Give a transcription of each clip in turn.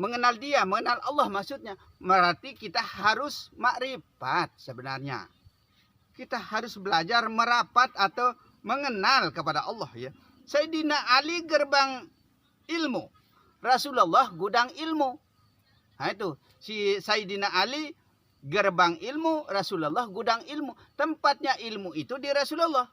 mengenal dia, mengenal Allah maksudnya. Berarti kita harus makrifat sebenarnya. Kita harus belajar merapat atau mengenal kepada Allah ya. Sayyidina Ali gerbang ilmu, Rasulullah gudang ilmu. Nah itu, si Sayyidina Ali gerbang ilmu, Rasulullah gudang ilmu. Tempatnya ilmu itu di Rasulullah.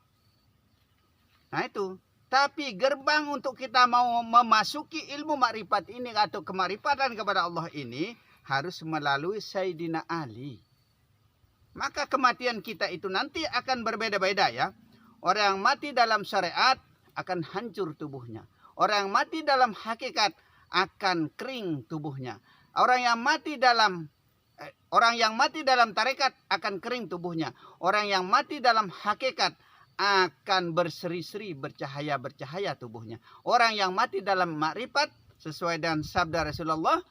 Nah itu. Tapi gerbang untuk kita mau memasuki ilmu makrifat ini atau kemakrifatan kepada Allah ini harus melalui Sayyidina Ali. Maka kematian kita itu nanti akan berbeda-beda ya. Orang yang mati dalam syariat akan hancur tubuhnya. Orang yang mati dalam hakikat akan kering tubuhnya. Orang yang mati dalam tarekat akan kering tubuhnya. Orang yang mati dalam hakikat akan berseri-seri, bercahaya-bercahaya tubuhnya. Orang yang mati dalam makrifat sesuai dengan sabda Rasulullah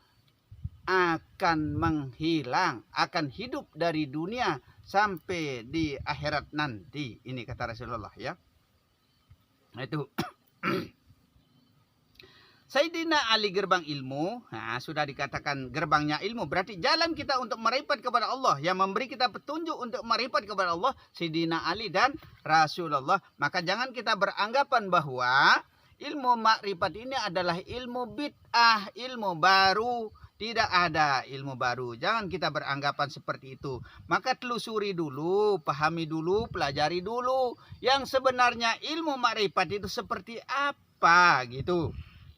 akan menghilang, akan hidup dari dunia sampai di akhirat nanti. Ini kata Rasulullah ya. Nah itu. Sayyidina Ali gerbang ilmu, nah, sudah dikatakan gerbangnya ilmu, berarti jalan kita untuk makrifat kepada Allah, yang memberi kita petunjuk untuk makrifat kepada Allah, Sayyidina Ali dan Rasulullah. Maka jangan kita beranggapan bahwa ilmu makrifat ini adalah ilmu bid'ah, ilmu baru. Tidak ada ilmu baru. Jangan kita beranggapan seperti itu. Maka telusuri dulu, pahami dulu, pelajari dulu. Yang sebenarnya ilmu makrifat itu seperti apa gitu.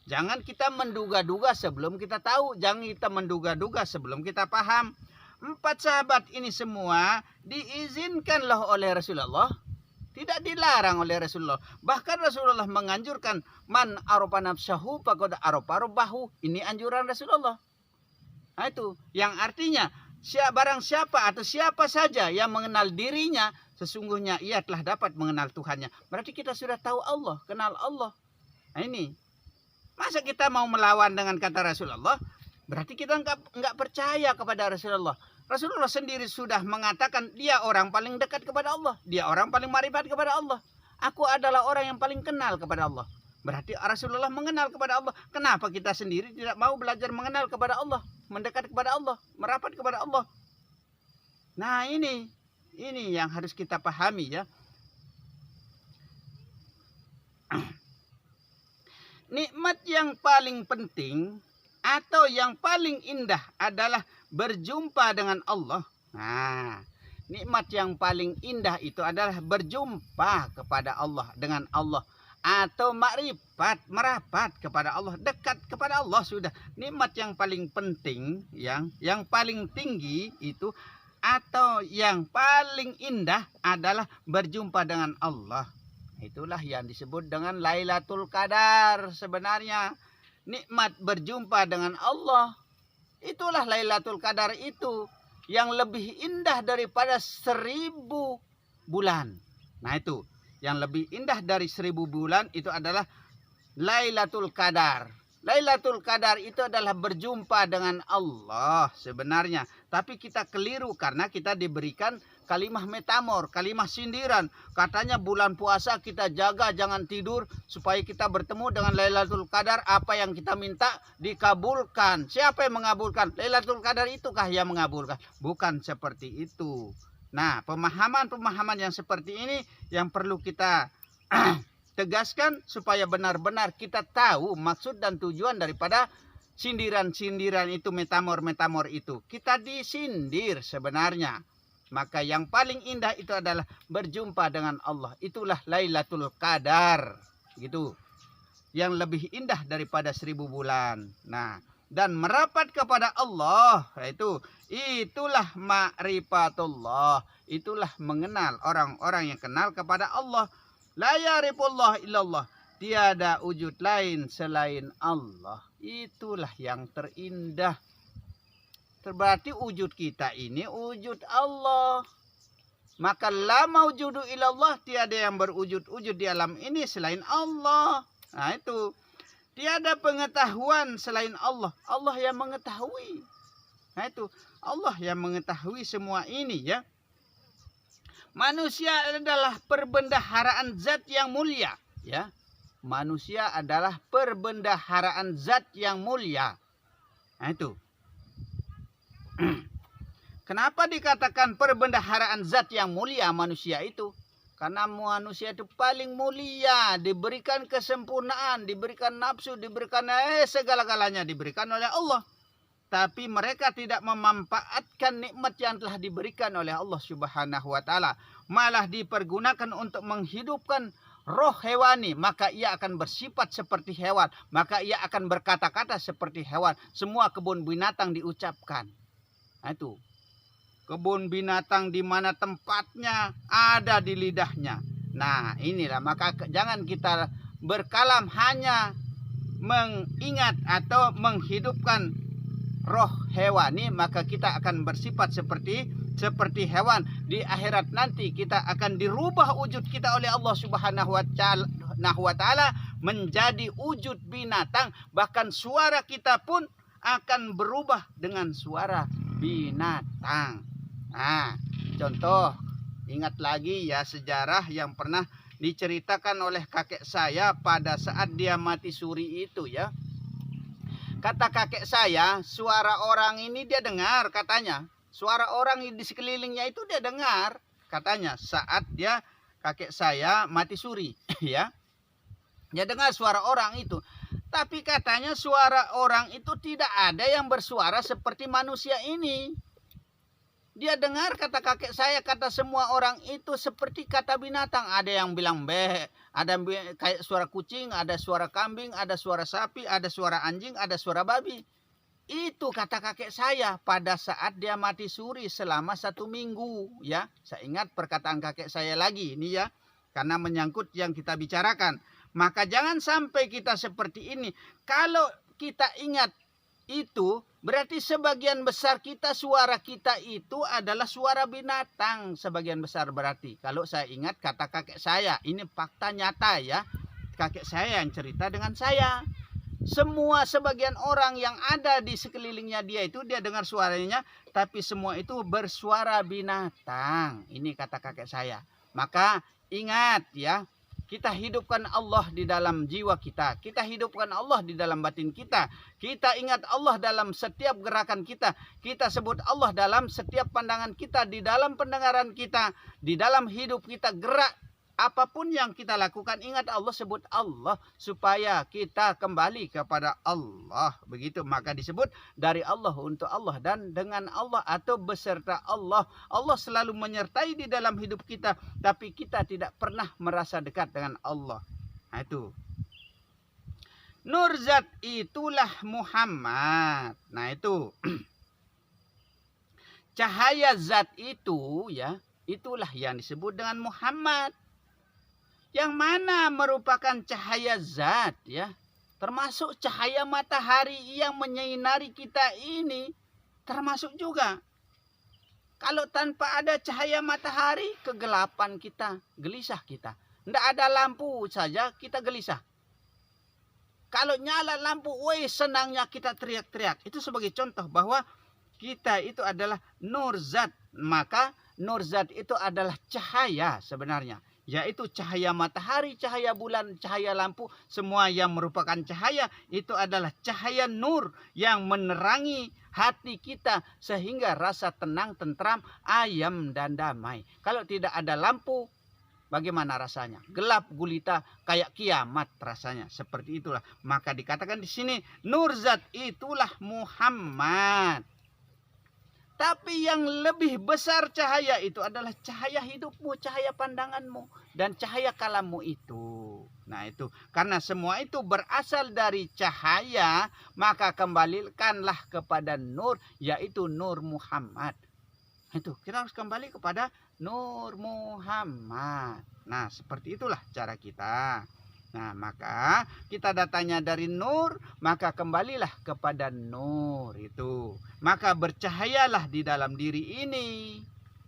Jangan kita menduga-duga sebelum kita tahu. Jangan kita menduga-duga sebelum kita paham. 4 sahabat ini semua diizinkan loh oleh Rasulullah. Tidak dilarang oleh Rasulullah. Bahkan Rasulullah menganjurkan man arofa nafsahu faqad arofa rabbahu. Ini anjuran Rasulullah. Nah itu yang artinya barang siapa atau siapa saja yang mengenal dirinya, sesungguhnya ia telah dapat mengenal Tuhannya. Berarti kita sudah tahu Allah, kenal Allah. Nah ini. Masa kita mau melawan dengan kata Rasulullah? Berarti kita enggak percaya kepada Rasulullah. Rasulullah sendiri sudah mengatakan dia orang paling dekat kepada Allah. Dia orang paling makrifat kepada Allah. Aku adalah orang yang paling kenal kepada Allah. Berarti Rasulullah mengenal kepada Allah. Kenapa kita sendiri tidak mau belajar mengenal kepada Allah? Mendekat kepada Allah. Merapat kepada Allah. Nah ini yang harus kita pahami ya. Nikmat yang paling penting atau yang paling indah adalah berjumpa dengan Allah. Nah, nikmat yang paling indah itu adalah berjumpa kepada Allah, dengan Allah. Atau makrifat, merapat kepada Allah, dekat kepada Allah sudah. Nikmat yang paling penting, yang paling tinggi itu atau yang paling indah adalah berjumpa dengan Allah. Itulah yang disebut dengan Lailatul Qadar sebenarnya. Nikmat berjumpa dengan Allah. Itulah Lailatul Qadar itu. Yang lebih indah daripada 1000 bulan. Nah itu. Yang lebih indah dari 1000 bulan itu adalah Lailatul Qadar. Lailatul Qadar itu adalah berjumpa dengan Allah sebenarnya. Tapi kita keliru karena kita diberikan kalimah metamor, kalimah sindiran. Katanya bulan puasa kita jaga jangan tidur supaya kita bertemu dengan Lailatul Qadar. Apa yang kita minta dikabulkan. Siapa yang mengabulkan? Lailatul Qadar itukah yang mengabulkan? Bukan seperti itu. Nah, pemahaman-pemahaman yang seperti ini yang perlu kita tegaskan supaya benar-benar kita tahu maksud dan tujuan daripada sindiran-sindiran itu, metamor-metamor itu. Kita disindir sebenarnya. Maka yang paling indah itu adalah berjumpa dengan Allah. Itulah Lailatul Qadar. Gitu. Yang lebih indah daripada 1000 bulan. Nah, dan merapat kepada Allah. Itulah ma'rifatullah. Itulah mengenal orang-orang yang kenal kepada Allah. La yarifullah illallah. Tiada wujud lain selain Allah. Itulah yang terindah. Berarti wujud kita ini wujud Allah. Maka la maujudu ilallah, tiada yang berwujud-wujud di alam ini selain Allah. Nah itu. Tiada pengetahuan selain Allah. Allah yang mengetahui. Nah itu. Allah yang mengetahui semua ini ya. Manusia adalah perbendaharaan zat yang mulia. Ya. Manusia adalah perbendaharaan zat yang mulia. Nah itu. Kenapa dikatakan perbendaharaan zat yang mulia manusia itu? Karena manusia itu paling mulia, diberikan kesempurnaan, diberikan nafsu, diberikan segala-galanya diberikan oleh Allah. Tapi mereka tidak memanfaatkan nikmat yang telah diberikan oleh Allah Subhanahu wa taala, malah dipergunakan untuk menghidupkan roh hewani, maka ia akan bersifat seperti hewan, maka ia akan berkata-kata seperti hewan. Semua kebun binatang diucapkan. Nah itu. Kebun binatang di mana tempatnya ada di lidahnya. Nah inilah, maka jangan kita berkalam hanya mengingat atau menghidupkan roh hewani, maka kita akan bersifat seperti hewan. Di akhirat nanti kita akan dirubah wujud kita oleh Allah Subhanahu wa taala menjadi wujud binatang, bahkan suara kita pun akan berubah dengan suara binatang. Nah, contoh, ingat lagi ya sejarah yang pernah diceritakan oleh kakek saya pada saat dia mati suri itu ya. Kata kakek saya, suara orang ini dia dengar katanya. Suara orang di sekelilingnya itu dia dengar katanya saat dia kakek saya mati suri ya. Dia dengar suara orang itu. Tapi katanya suara orang itu tidak ada yang bersuara seperti manusia ini. Dia dengar, kata kakek saya, kata semua orang itu seperti kata binatang. Ada yang bilang beh, ada kayak suara kucing, ada suara kambing, ada suara sapi, ada suara anjing, ada suara babi. Itu kata kakek saya pada saat dia mati suri selama 1 minggu. Ya, saya ingat perkataan kakek saya lagi ini ya, karena menyangkut yang kita bicarakan. Maka jangan sampai kita seperti ini. Kalau kita ingat itu, berarti sebagian besar kita, suara kita itu adalah suara binatang. Sebagian besar berarti. Kalau saya ingat kata kakek saya, ini fakta nyata ya. Kakek saya yang cerita dengan saya. Semua sebagian orang yang ada di sekelilingnya dia itu, dia dengar suaranya, tapi semua itu bersuara binatang. Ini kata kakek saya. Maka ingat ya, kita hidupkan Allah di dalam jiwa kita. Kita hidupkan Allah di dalam batin kita. Kita ingat Allah dalam setiap gerakan kita. Kita sebut Allah dalam setiap pandangan kita. Di dalam pendengaran kita. Di dalam hidup kita. Gerak apapun yang kita lakukan, ingat Allah, sebut Allah. Supaya kita kembali kepada Allah. Begitu. Maka disebut dari Allah untuk Allah dan dengan Allah atau beserta Allah. Allah selalu menyertai di dalam hidup kita. Tapi kita tidak pernah merasa dekat dengan Allah. Nah itu. Nur zat itulah Muhammad. Nah itu. Cahaya zat itu ya, itulah yang disebut dengan Muhammad. Yang mana merupakan cahaya zat ya. Termasuk cahaya matahari yang menyinari kita ini. Termasuk juga. Kalau tanpa ada cahaya matahari, kegelapan kita, gelisah kita. Tidak ada lampu saja kita gelisah. Kalau nyala lampu, woi senangnya kita teriak-teriak. Itu sebagai contoh bahwa kita itu adalah nur zat. Maka nur zat itu adalah cahaya sebenarnya. Yaitu cahaya matahari, cahaya bulan, cahaya lampu. Semua yang merupakan cahaya itu adalah cahaya nur yang menerangi hati kita. Sehingga rasa tenang, tentram, ayam dan damai. Kalau tidak ada lampu, bagaimana rasanya? Gelap gulita, kayak kiamat rasanya. Seperti itulah. Maka dikatakan di sini, nur zat itulah Muhammad. Tapi yang lebih besar cahaya itu adalah cahaya hidupmu, cahaya pandanganmu, dan cahaya kalammu itu. Nah itu, karena semua itu berasal dari cahaya, maka kembalikanlah kepada nur, yaitu nur Muhammad. Itu, kita harus kembali kepada nur Muhammad. Nah seperti itulah cara kita. Nah maka kita datanya dari nur, maka kembalilah kepada nur itu. Maka bercahayalah di dalam diri ini.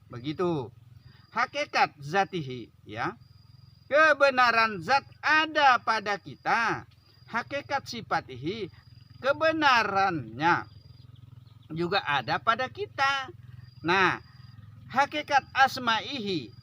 Begitu. Hakikat zatihi ya. Kebenaran zat ada pada kita. Hakikat sifatihi, kebenarannya juga ada pada kita. Nah, hakikat asma'ihi.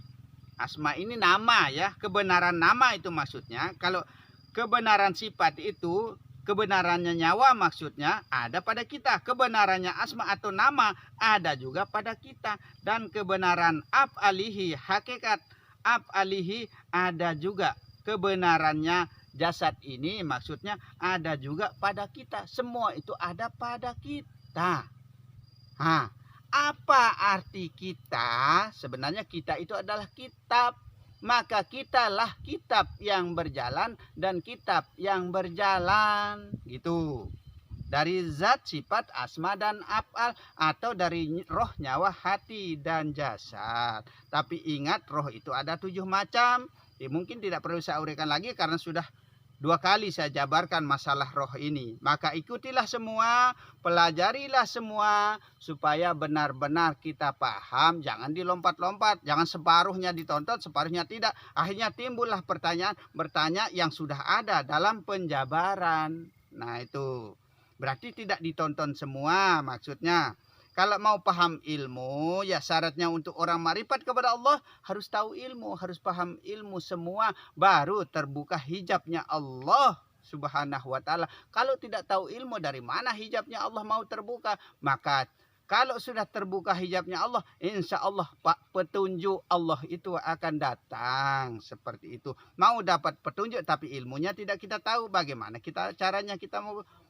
Asma ini nama ya, kebenaran nama itu maksudnya. Kalau kebenaran sifat itu, Kebenarannya nyawa maksudnya ada pada kita. Kebenarannya asma atau nama ada juga pada kita. Dan kebenaran af'alihi, hakikat af'alihi ada juga. Kebenarannya jasad ini maksudnya ada juga pada kita. Semua itu ada pada kita. Apa arti kita? Sebenarnya kita itu adalah kitab. Maka kitalah kitab yang berjalan dan kitab yang berjalan gitu. Dari zat, sifat, asma dan af'al, atau dari roh, nyawa, hati dan jasad. Tapi ingat, roh itu ada 7 macam. Mungkin tidak perlu saya uraikan lagi karena sudah 2 kali saya jabarkan masalah roh ini. Maka ikutilah semua, pelajarilah semua supaya benar-benar kita paham. Jangan dilompat-lompat, jangan separuhnya ditonton, separuhnya tidak. Akhirnya timbullah pertanyaan, bertanya yang sudah ada dalam penjabaran. Nah itu berarti tidak ditonton semua maksudnya. Kalau mau paham ilmu, ya syaratnya untuk orang marifat kepada Allah harus tahu ilmu, harus paham ilmu semua, baru terbuka hijabnya Allah Subhanahu wa ta'ala. Kalau tidak tahu ilmu, dari mana hijabnya Allah mau terbuka? Maka kalau sudah terbuka hijabnya Allah, insya Allah petunjuk Allah itu akan datang. Seperti itu. Mau dapat petunjuk tapi ilmunya tidak kita tahu. Bagaimana caranya kita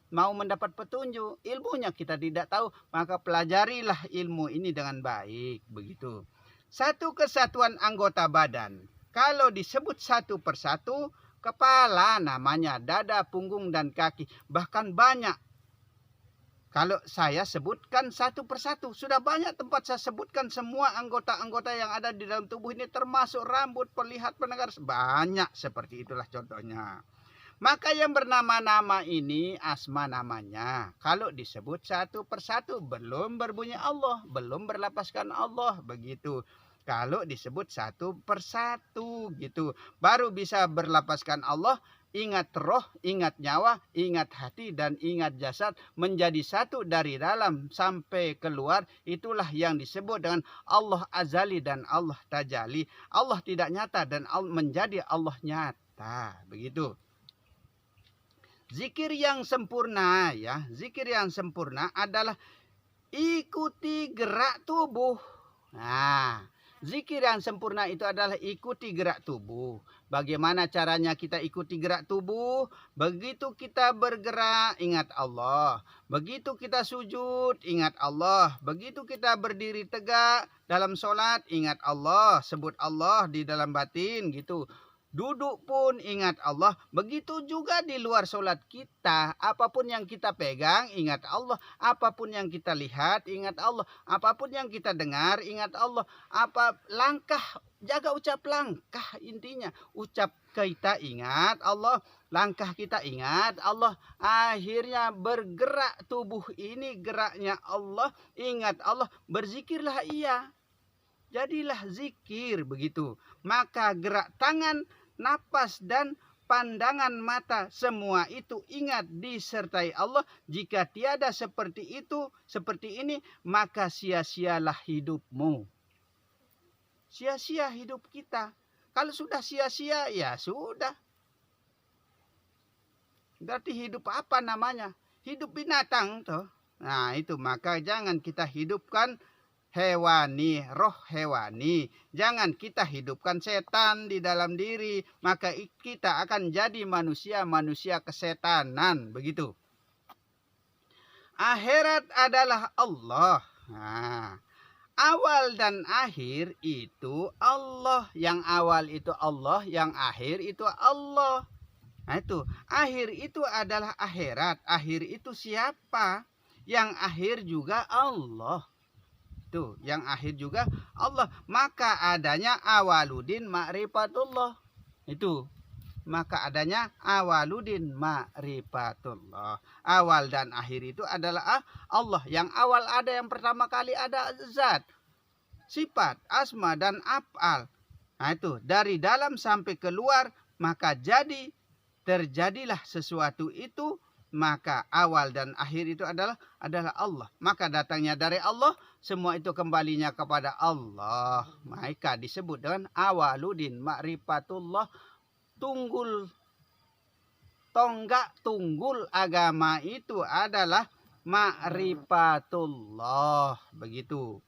mau mendapat petunjuk, ilmunya kita tidak tahu, maka pelajarilah ilmu ini dengan baik. Begitu. Satu kesatuan anggota badan. Kalau disebut satu persatu, kepala namanya, dada, punggung dan kaki, bahkan banyak. Kalau saya sebutkan satu persatu, sudah banyak tempat saya sebutkan semua anggota-anggota yang ada di dalam tubuh ini, termasuk rambut, pelihat, pendengar, banyak seperti itulah contohnya. Maka yang bernama-nama ini asma namanya. Kalau disebut satu persatu belum berbunyi Allah, belum berlapaskan Allah, begitu. Kalau disebut satu persatu gitu, baru bisa berlapaskan Allah. Ingat roh, ingat nyawa, ingat hati dan ingat jasad menjadi satu dari dalam sampai keluar. Itulah yang disebut dengan Allah azali dan Allah tajali. Allah tidak nyata dan menjadi Allah nyata, begitu. Zikir yang sempurna ya, zikir yang sempurna adalah ikuti gerak tubuh. Nah, zikir yang sempurna itu adalah ikuti gerak tubuh. Bagaimana caranya kita ikuti gerak tubuh? Begitu kita bergerak, ingat Allah. Begitu kita sujud, ingat Allah. Begitu kita berdiri tegak dalam sholat, ingat Allah. Sebut Allah di dalam batin gitu. Duduk pun ingat Allah. Begitu juga di luar sholat kita. Apapun yang kita pegang ingat Allah. Apapun yang kita lihat ingat Allah. Apapun yang kita dengar ingat Allah. Apa langkah, jaga ucap langkah intinya. Ucap kita ingat Allah. Langkah kita ingat Allah. Akhirnya bergerak tubuh ini geraknya Allah. Ingat Allah. Berzikirlah ia. Jadilah zikir begitu. Maka gerak tangan, napas dan pandangan mata semua itu ingat disertai Allah. Jika tiada seperti itu, seperti ini, maka sia-sialah hidupmu. Sia-sia hidup kita. Kalau sudah sia-sia, ya sudah. Berarti hidup apa namanya? Hidup binatang toh. Nah itu, maka jangan kita hidupkan hewani, roh hewani. Jangan kita hidupkan setan di dalam diri, maka kita akan jadi manusia kesetanan, begitu. Akhirat adalah Allah. Nah, awal dan akhir itu Allah. Yang awal itu Allah, yang akhir itu Allah. Nah itu, akhir itu adalah akhirat. Akhir itu siapa? Yang akhir juga Allah. Tuh, yang akhir juga Allah. Maka adanya awaludin ma'rifatullah. Itu. Maka adanya awaludin ma'rifatullah. Awal dan akhir itu adalah Allah. Yang awal ada, yang pertama kali ada zat, sifat, asma dan af'al. Nah itu, dari dalam sampai keluar, maka terjadilah sesuatu itu. Maka awal dan akhir itu adalah Allah. Maka datangnya dari Allah, semua itu kembalinya kepada Allah. Maka disebut dengan awaludin ma'rifatullah, tunggul tonggak tunggul agama itu adalah ma'rifatullah. Begitu.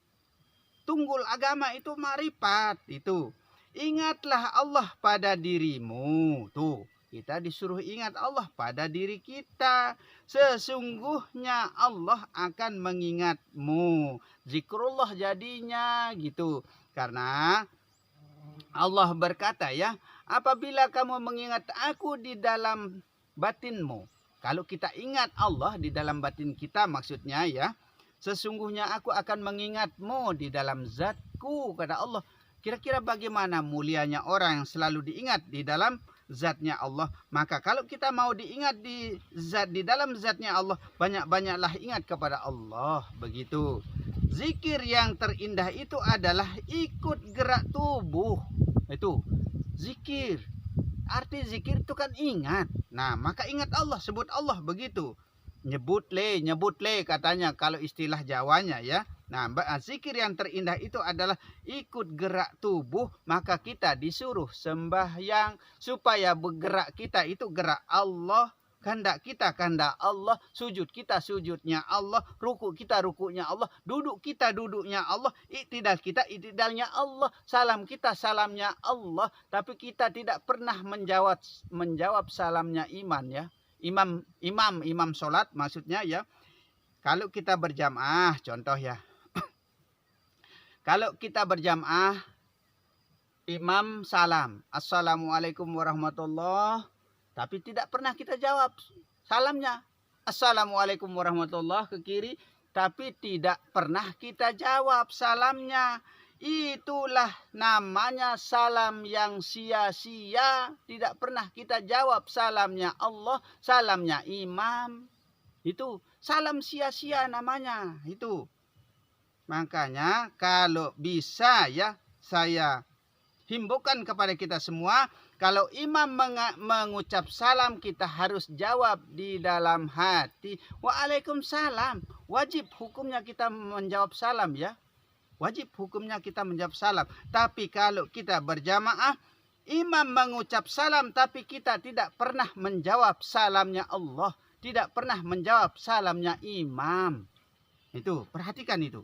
Tunggul agama itu ma'rifat itu. Ingatlah Allah pada dirimu. Tuh, kita disuruh ingat Allah pada diri kita. Sesungguhnya Allah akan mengingatmu. Zikrullah jadinya gitu. Karena Allah berkata ya, apabila kamu mengingat aku di dalam batinmu. Kalau kita ingat Allah di dalam batin kita maksudnya ya. Sesungguhnya aku akan mengingatmu di dalam zatku, kata Allah. Kira-kira bagaimana mulianya orang yang selalu diingat di dalam zatnya Allah. Maka kalau kita mau diingat di dalam zatnya Allah, banyak-banyaklah ingat kepada Allah. Begitu. Zikir yang terindah itu adalah ikut gerak tubuh. Itu zikir. Arti zikir itu kan ingat. Nah, maka ingat Allah, sebut Allah begitu. Nyebut le katanya kalau istilah Jawanya ya. Nah, zikir yang terindah itu adalah ikut gerak tubuh, maka kita disuruh sembahyang supaya bergerak kita itu gerak Allah, kehendak kita kehendak Allah, sujud kita sujudnya Allah, ruku kita rukuknya Allah, duduk kita duduknya Allah, iktidal kita iktidalnya Allah, salam kita salamnya Allah. Tapi kita tidak pernah menjawab salamnya iman ya. Imam sholat maksudnya ya. Kalau kita berjamaah contoh ya. Kalau kita berjamaah imam salam, assalamualaikum warahmatullah, tapi tidak pernah kita jawab salamnya. Assalamualaikum warahmatullah ke kiri, tapi tidak pernah kita jawab salamnya. Itulah namanya salam yang sia-sia. Tidak pernah kita jawab salamnya Allah, salamnya imam. Itu salam sia-sia namanya. Itu. Makanya kalau bisa ya saya himbaukan kepada kita semua. Kalau imam mengucap salam kita harus jawab di dalam hati. Waalaikumsalam. Wajib hukumnya kita menjawab salam ya. Wajib hukumnya kita menjawab salam. Tapi kalau kita berjamaah, imam mengucap salam tapi kita tidak pernah menjawab salamnya Allah. Tidak pernah menjawab salamnya imam. Itu, perhatikan itu.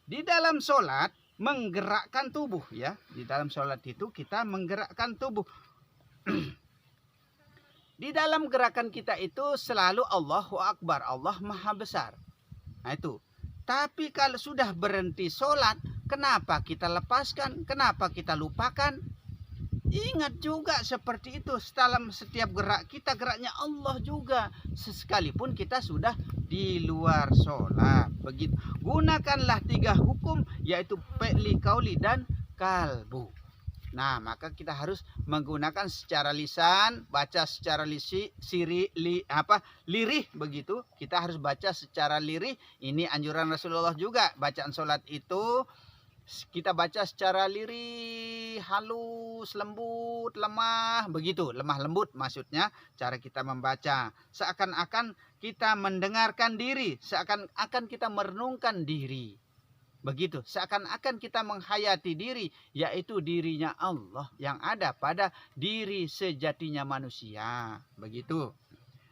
Di dalam sholat, menggerakkan tubuh ya. Di dalam sholat itu kita menggerakkan tubuh. Di dalam gerakan kita itu selalu Allahu Akbar. Allah Maha Besar. Nah itu. Tapi kalau sudah berhenti sholat, kenapa kita lepaskan? Kenapa kita lupakan? Ingat juga seperti itu. Dalam setiap gerak kita, geraknya Allah juga. Sekalipun kita sudah di luar sholat. Begitu. Gunakanlah 3 hukum, yaitu fi'li, qauli, dan kalbu. Nah, maka kita harus menggunakan secara lisan, baca secara lirih begitu. Kita harus baca secara lirih. Ini anjuran Rasulullah juga. Bacaan sholat itu kita baca secara lirih, halus, lembut, lemah, begitu. Lemah lembut maksudnya cara kita membaca. Seakan-akan kita mendengarkan diri, seakan-akan kita merenungkan diri. Begitu, seakan-akan kita menghayati diri, yaitu dirinya Allah yang ada pada diri sejatinya manusia. Begitu.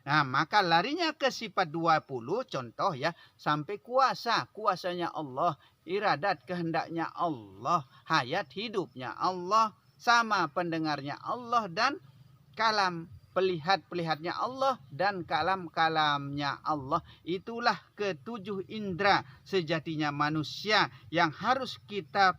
Nah, maka larinya ke sifat 20, contoh ya, sampai kuasa. Kuasanya Allah, iradat kehendaknya Allah, hayat hidupnya Allah, sama pendengarnya Allah, dan kalam pelihat-pelihatnya Allah dan kalam-kalamnya Allah. Itulah ke-7 indera sejatinya manusia yang harus kita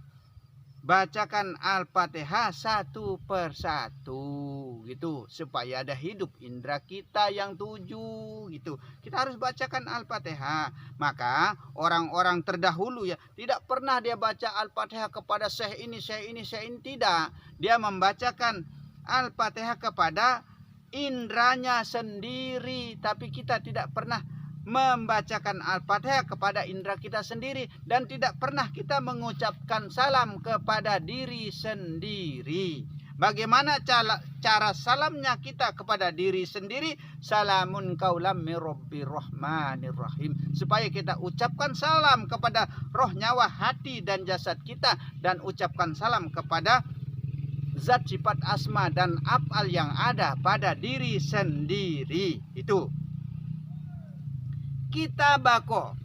bacakan Al-Fatihah satu persatu gitu, supaya ada hidup indera kita yang 7 gitu. Kita harus bacakan Al-Fatihah. Maka orang-orang terdahulu ya tidak pernah dia baca Al-Fatihah kepada syekh ini tidak. Dia membacakan Al-Fatihah kepada indranya sendiri, tapi kita tidak pernah membacakan Al-Fatihah kepada indera kita sendiri, dan tidak pernah kita mengucapkan salam kepada diri sendiri. Bagaimana cara salamnya kita kepada diri sendiri? Salamun qaulam mir rabbir rahmanir rahim. Supaya kita ucapkan salam kepada roh, nyawa, hati, dan jasad kita, dan ucapkan salam kepada zat sifat asma dan af'al yang ada pada diri sendiri. Itu kita bako.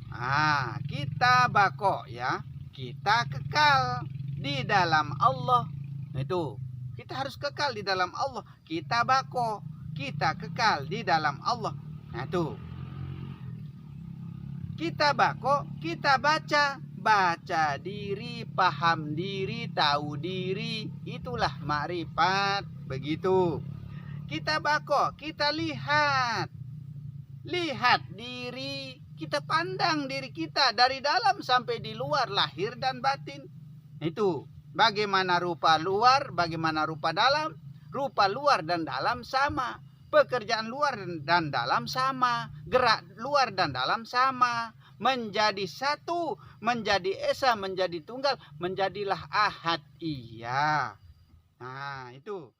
Kita bako ya. Kita kekal di dalam Allah. Itu kita harus kekal di dalam Allah. Kita bako, kita kekal di dalam Allah. Nah itu kita bako, kita baca. Baca diri, paham diri, tahu diri, itulah makrifat. Begitu. Kita bako, kita lihat. Lihat diri, kita pandang diri kita dari dalam sampai di luar, lahir dan batin. Itu bagaimana rupa luar, bagaimana rupa dalam. Rupa luar dan dalam sama. Pekerjaan luar dan dalam sama. Gerak luar dan dalam sama. Menjadi satu, menjadi esa, menjadi tunggal, menjadilah ahad. Iya. Nah, itu.